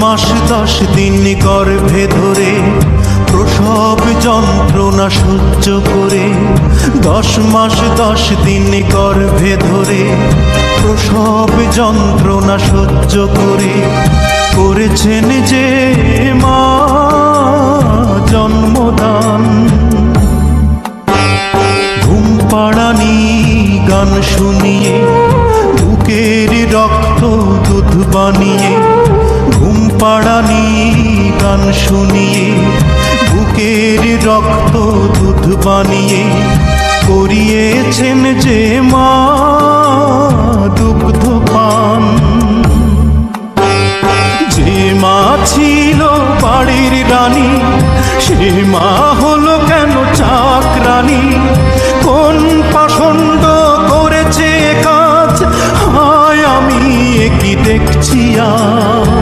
মাস 10 দিন গর্ভে ধরে প্রসব যন্ত্রণা সহ্য করে, 10 মাস 10 দিন গর্ভে ধরে প্রসব যন্ত্রণা সহ্য করে করেছেন যে মা জন্মদান। ঘুম পাড়ানি গান শুনিয়ে বুকের রক্ত দুধ বানিয়ে, ঘুম পাড়ানি গান শুনিয়ে বুকের রক্ত দুধ বানিয়ে করিয়েছেন যে মা দুগ্ধ পান। যে মা ছিল বাড়ির রানী সে মা হলো কেন চাকরানী? কোন পাষণ্ড করেছে কাজ, হায় আমি কি দেখছি আজ।